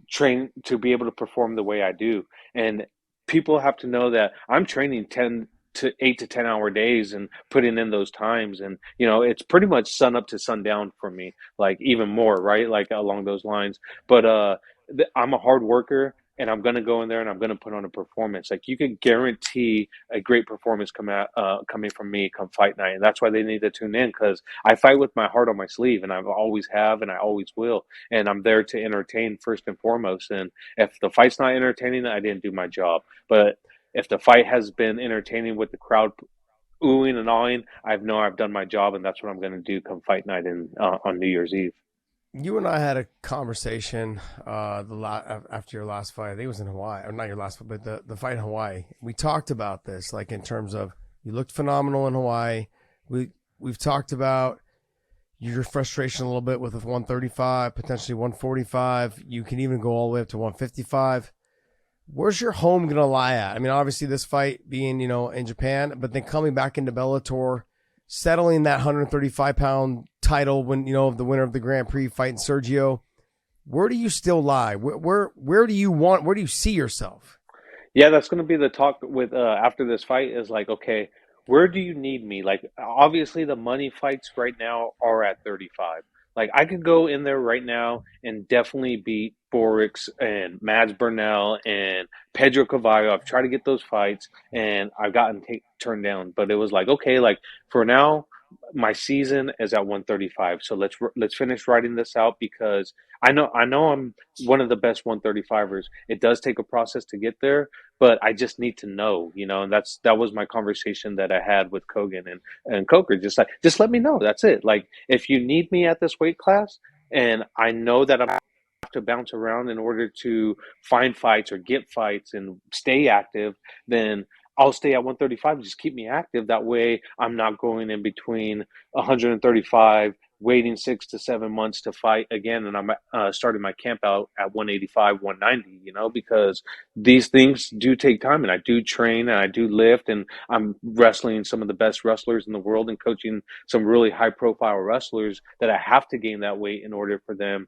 train to be able to perform the way I do. And people have to know that I'm training 10 to 8 to 10 hour days and putting in those times. And, it's pretty much sun up to sundown for me, like even more, right? Like along those lines. But I'm a hard worker and I'm going to go in there and I'm going to put on a performance. Like you can guarantee a great performance coming from me come fight night. And that's why they need to tune in because I fight with my heart on my sleeve and I always have and I always will and I'm there to entertain first and foremost. And if the fight's not entertaining, I didn't do my job. But if the fight has been entertaining with the crowd oohing and awing, I know I've done my job, and that's what I'm going to do come fight night on New Year's Eve. You and I had a conversation after your last fight. I think it was in Hawaii, or not your last fight, but the fight in Hawaii. We talked about this, like in terms of you looked phenomenal in Hawaii. We've talked about your frustration a little bit with 135, potentially 145. You can even go all the way up to 155. Where's your home going to lie at? I mean, obviously this fight being, in Japan, but then coming back into Bellator, settling that 135-pound title when, the winner of the Grand Prix fighting Sergio. Where do you still lie? Where do you see yourself? Yeah, that's going to be the talk with after this fight is like, okay, where do you need me? Like, obviously the money fights right now are at 35. Like, I could go in there right now and definitely beat Borix and Mads Burnell and Pedro Cavallo. I've tried to get those fights and I've gotten turned down. But it was like, okay, like for now, my season is at 135. So let's finish writing this out because I know I'm one of the best 135ers. It does take a process to get there, but I just need to know, and that was my conversation that I had with Kogan and Coker. Just let me know. That's it. Like if you need me at this weight class and I know that I'm have to bounce around in order to find fights or get fights and stay active, then I'll stay at 135. Just keep me active. That way I'm not going in between 135, waiting 6 to 7 months to fight again. And I'm starting my camp out at 185, 190, because these things do take time and I do train and I do lift and I'm wrestling some of the best wrestlers in the world and coaching some really high profile wrestlers that I have to gain that weight in order for them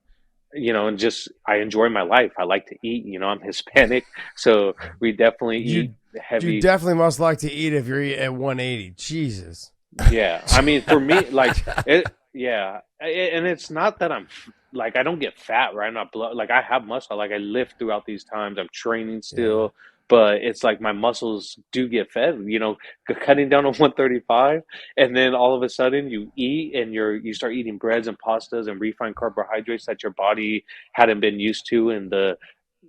and just I enjoy my life. I like to eat. I'm Hispanic, so we definitely eat heavy. You definitely must like to eat if you're at 180. Jesus. Yeah, I mean, for me, like it. Yeah, and it's not that I'm like I don't get fat, right? I'm not like I have muscle. Like I lift throughout these times. I'm training still. Yeah. But it's like my muscles do get fed, cutting down on 135, and then all of a sudden you eat and you start eating breads and pastas and refined carbohydrates that your body hadn't been used to in the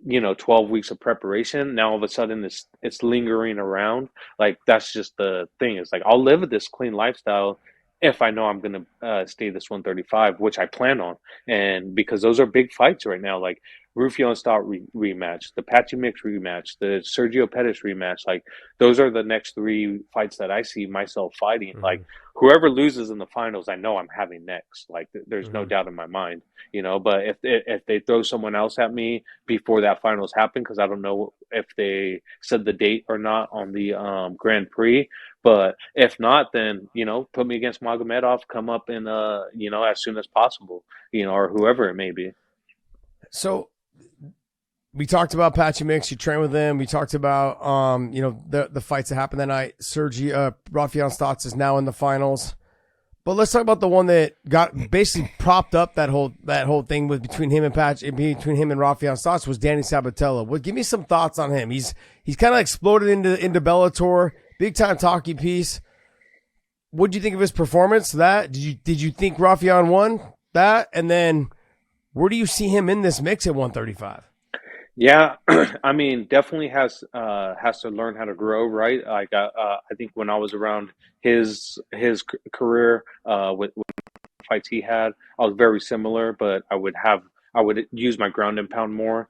12 weeks of preparation. Now all of a sudden it's lingering around. Like that's just the thing. It's like I'll live this clean lifestyle if I know I'm going to stay this 135, which I plan on. And because those are big fights right now, like Rufio and Stott rematch, the Patchy Mix rematch, the Sergio Pettis rematch, like those are the next 3 fights that I see myself fighting. Mm-hmm. Like whoever loses in the finals, I know I'm having next. Like there's mm-hmm. no doubt in my mind, but if they throw someone else at me before that finals happen, because I don't know if they said the date or not on the Grand Prix, but if not, then, put me against Magomedov, come up in, as soon as possible, or whoever it may be. So we talked about Patchy Mix. You train with him. We talked about, the fights that happened that night. Rafael Stots is now in the finals. But let's talk about the one that got basically propped up that whole thing with between him and Rafael Stots was Danny Sabatello. Well, give me some thoughts on him. He's kind of exploded into Bellator. Big time talking piece. What do you think of his performance? Did you think Rafael won that? And then where do you see him in this mix at 135? Yeah, I mean, definitely has to learn how to grow, right? Like I think when I was around his career with fights he had, I was very similar, but I would use my ground and pound more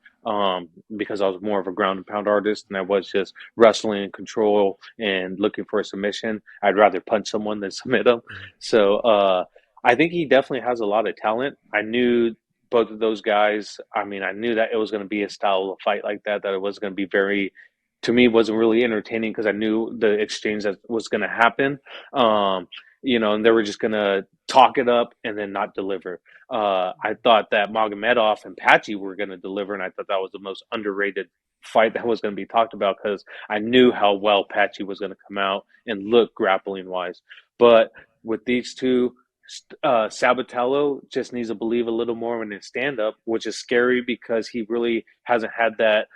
because I was more of a ground and pound artist and I was just wrestling in control and looking for a submission. I'd rather punch someone than submit them. So I think he definitely has a lot of talent. I knew both of those guys. I mean, I knew that it was going to be a style of fight like that, that it was going to be very, to me, wasn't really entertaining because I knew the exchange that was going to happen. Um, and they were just going to talk it up and then not deliver. I thought that Magomedov and Patchy were going to deliver, and I thought that was the most underrated fight that was going to be talked about because I knew how well Patchy was going to come out and look grappling wise. But with these two, Sabatello just needs to believe a little more in his stand up, which is scary because he really hasn't had that.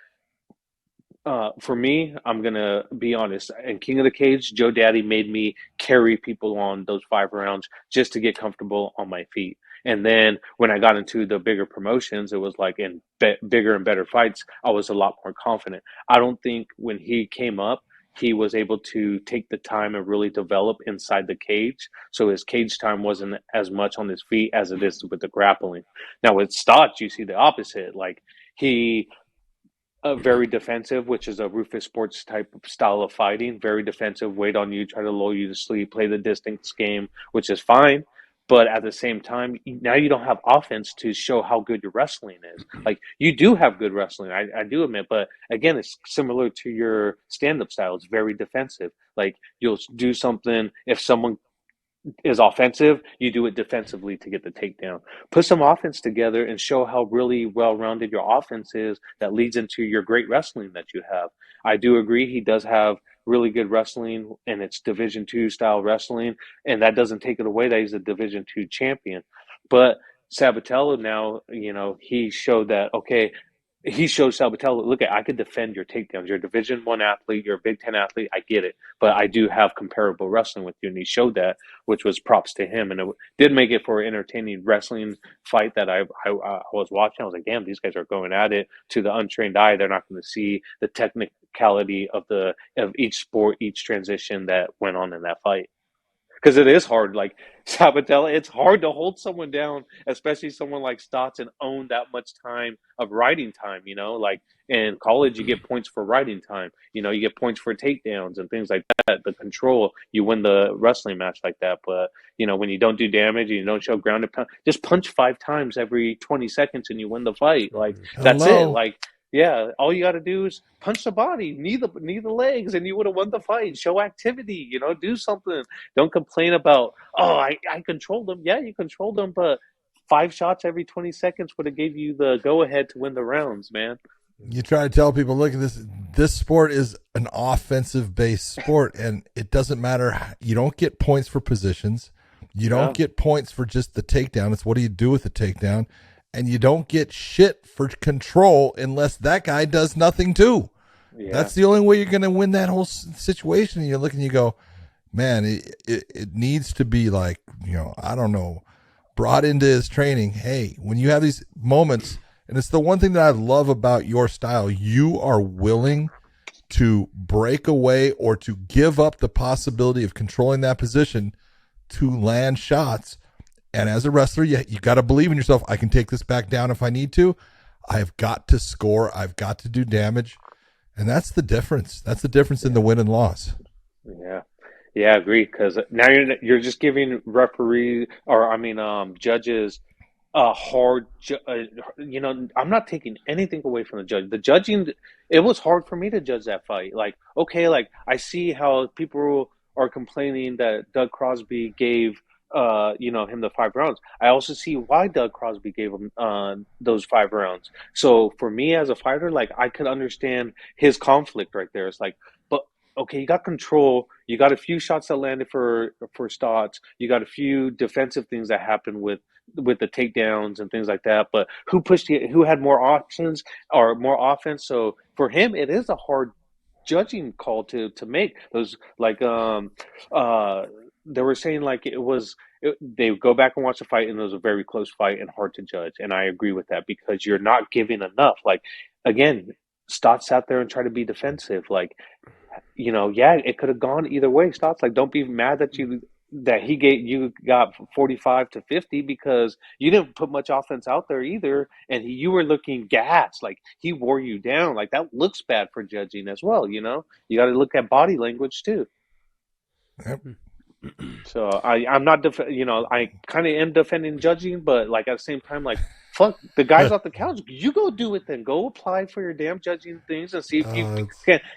For me, I'm gonna be honest. In King of the Cage, Joe Daddy made me carry people on those 5 rounds just to get comfortable on my feet. And then when I got into the bigger promotions, it was like in bigger and better fights, I was a lot more confident. I don't think when he came up, he was able to take the time and really develop inside the cage. So his cage time wasn't as much on his feet as it is with the grappling. Now with Stots, you see the opposite. Like he very defensive, which is a Rufus Sports type of style of fighting. Very defensive, wait on you, try to lull you to sleep, play the distance game, which is fine. But at the same time, now you don't have offense to show how good your wrestling is. Like you do have good wrestling, I do admit, but again, it's similar to your stand-up style. It's very defensive. Like you'll do something if someone is offensive, you do it defensively to get the takedown. Put some offense together and show how really well rounded your offense is that leads into your great wrestling that you have. I do agree he does have really good wrestling and it's Division II style wrestling, and that doesn't take it away that he's a Division II champion. But Sabatello now, he showed that okay, he shows Sabatello, look, I could defend your takedowns. You're a Division I athlete. You're a Big Ten athlete. I get it, but I do have comparable wrestling with you, and he showed that, which was props to him. And it did make it for an entertaining wrestling fight that I was watching. I was like, damn, these guys are going at it. To the untrained eye, they're not going to see the technicality of each sport, each transition that went on in that fight. Because it is hard. Like Sabatello, it's hard to hold someone down, especially someone like Stotts, and own that much time of riding time. Like in college, you get points for riding time. You get points for takedowns and things like that. The control, you win the wrestling match like that. But when you don't do damage and you don't show ground and pound, just punch 5 times every 20 seconds and you win the fight. Like that's it. Like. Yeah, all you got to do is punch the body, knee the legs, and you would have won the fight. Show activity, do something. Don't complain about, oh, I controlled them. Yeah, you controlled them, but 5 shots every 20 seconds would have gave you the go-ahead to win the rounds, man. You try to tell people, look at this. This sport is an offensive-based sport, and it doesn't matter. You don't get points for positions. You don't get points for just the takedown. It's what do you do with the takedown? And you don't get shit for control unless that guy does nothing too. Yeah. That's the only way you're going to win that whole situation. And you're looking, you go, man, it needs to be like, I don't know, brought into his training. Hey, when you have these moments, and it's the one thing that I love about your style, you are willing to break away or to give up the possibility of controlling that position to land shots. And as a wrestler, you got to believe in yourself. I can take this back down if I need to. I've got to score. I've got to do damage. And that's the difference. That's the difference in the win and loss. Yeah. Yeah, I agree. Because now you're just giving judges a hard, I'm not taking anything away from the judge. The judging, it was hard for me to judge that fight. Like, okay, like I see how people are complaining that Doug Crosby gave him the 5 rounds. I also see why Doug Crosby gave him those 5 rounds. So for me as a fighter, like I could understand his conflict right there. It's like, but okay, you got control. You got a few shots that landed for Stotts. You got a few defensive things that happened with the takedowns and things like that. But who had more options or more offense? So for him, it is a hard judging call to make. Those like they were saying like they go back and watch the fight and it was a very close fight and hard to judge. And I agree with that because you're not giving enough. Like, again, Stotts sat there and tried to be defensive. Like, it could have gone either way. Stotts, like, don't be mad that you got 45 to 50 because you didn't put much offense out there either. And you were looking gassed. Like, he wore you down. Like, that looks bad for judging as well, You got to look at body language too. Yep. So I'm not, I kind of am defending judging, but like at the same time, like, fuck the guys off the couch. You go do it then. Go apply for your damn judging things and see if you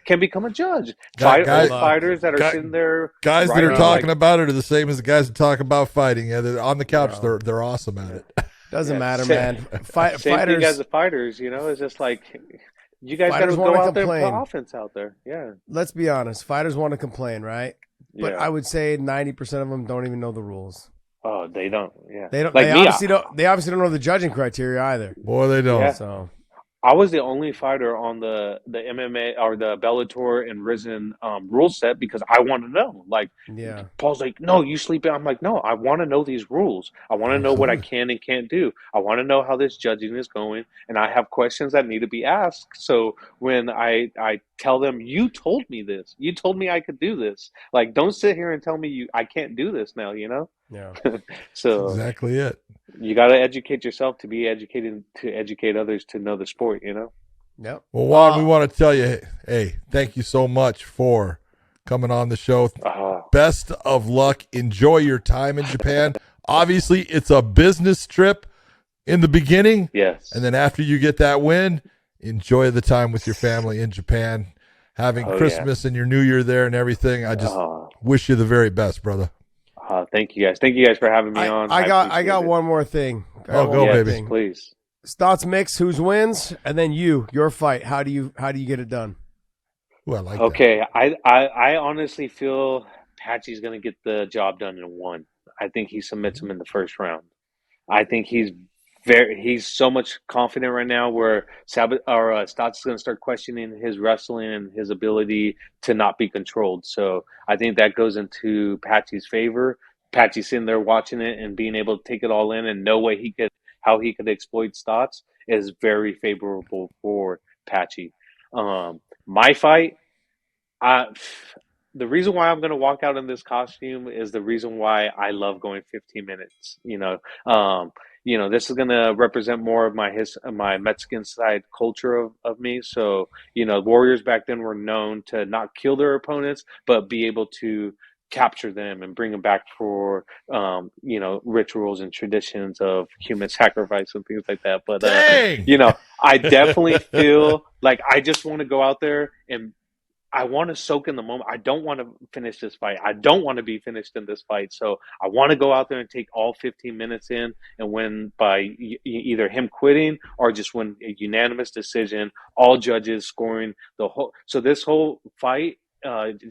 can become a judge. Guy, Old fighters that are guy, sitting there, guys that are writing, talking like, about it are the same as the guys that talk about fighting. Yeah, they're on the couch. They're awesome at it. Doesn't matter, same, man. same Fighters, thing as the fighters. It's just like you guys got to fighters go want to out there and complain. put offense out there. Yeah, Let's be honest. Fighters want to complain, right? But yeah. I would say 90% of them don't even know the rules. Oh, they don't. Yeah, They don't. Like They me, obviously don't. They obviously don't know the judging criteria either. Boy, they don't. Yeah. So I was the only fighter on the MMA or the Bellator and Rizin rule set because I want to know. Like, yeah, Paul's like, no, you sleep in. I'm like, no, I want to know these rules. I want to know what I can and can't do. I want to know how this judging is going, and I have questions that need to be asked. So when I tell them, you told me this, you told me I could do this. Like, don't sit here and tell me I can't do this now. yeah. So That's exactly it. you got to educate yourself to be educated, to educate others to know the sport. Yep. Well, Juan, we want to tell you, hey, thank you so much for coming on the show. Best of luck. Enjoy your time in Japan. Obviously, it's a business trip in the beginning. Yes. And then after you get that win, enjoy the time with your family in Japan, having Christmas and your New Year there and everything. I just wish you the very best, brother. Thank you guys. Thank you guys for having me on. I got one more thing. Go, baby. Please. Stots mix, who's wins, and then your fight. How do you get it done? Well, like okay, I honestly feel Patchy's going to get the job done in one. I think he submits him in the first round. I think he's so much confident right now where Stots is going to start questioning his wrestling and his ability to not be controlled. So I think that goes into Patchy's favor. Patchy sitting there watching it and being able to take it all in and know how he could exploit Stots is very favorable for Patchy. My fight, the reason why I'm going to walk out in this costume is the reason why I love going 15 minutes. This is going to represent more of my Mexican side culture of me. So, warriors back then were known to not kill their opponents, but be able to capture them and bring them back for rituals and traditions of human sacrifice and things like that. But I definitely feel like I just want to go out there and I want to soak in the moment. I don't want to finish this fight. I don't want to be finished in this fight. So I want to go out there and take all 15 minutes in and win by either him quitting or just win a unanimous decision, all judges scoring the whole. So this whole fight,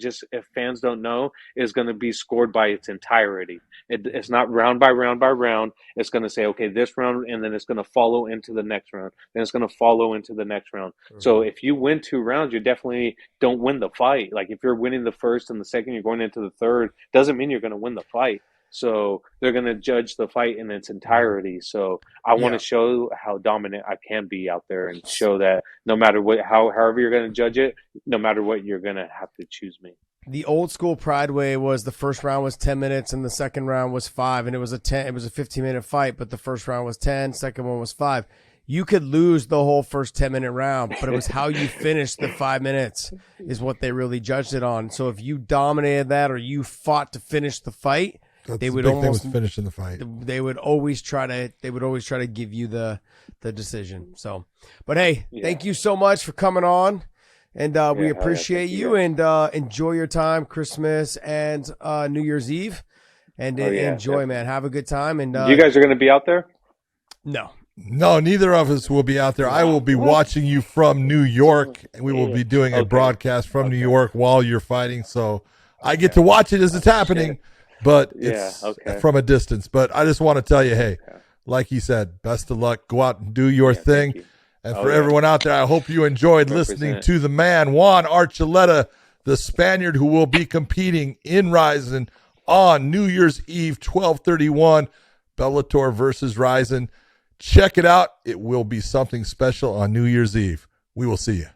just if fans don't know, is going to be scored by its entirety. It's not round by round by round. It's going to say, okay, this round, and then it's going to follow into the next round. Then it's going to follow into the next round. Mm-hmm. So if you win 2 rounds, you definitely don't win the fight. Like if you're winning the first and the second, you're going into the third, doesn't mean you're going to win the fight. So they're going to judge the fight in its entirety. So I want to show how dominant I can be out there and show that no matter however you're going to judge it, no matter what, you're going to have to choose me. The old school Pride way was the first round was 10 minutes and the second round was 5, and it was a 15-minute fight, but the first round was 10, second one was 5. You could lose the whole first 10-minute round, but it was how you finished the 5 minutes is what they really judged it on. So if you dominated that or you fought to finish the fight, they would almost finish in the fight. They would always try to give you the decision. So, but hey, thank you so much for coming on, and we appreciate you. And enjoy your time, Christmas and New Year's Eve, and enjoy, man. Have a good time. And you guys are going to be out there? No, neither of us will be out there. I will be watching you from New York, and we will be doing a broadcast from New York while you're fighting. So I get to watch it as it's happening. But it's from a distance. But I just want to tell you, hey, like he said, best of luck. Go out and do your thing. And for everyone out there, I hope you enjoyed listening to the man, Juan Archuleta, the Spaniard who will be competing in Rizin on New Year's Eve, 12/31, Bellator versus Rizin. Check it out. It will be something special on New Year's Eve. We will see you.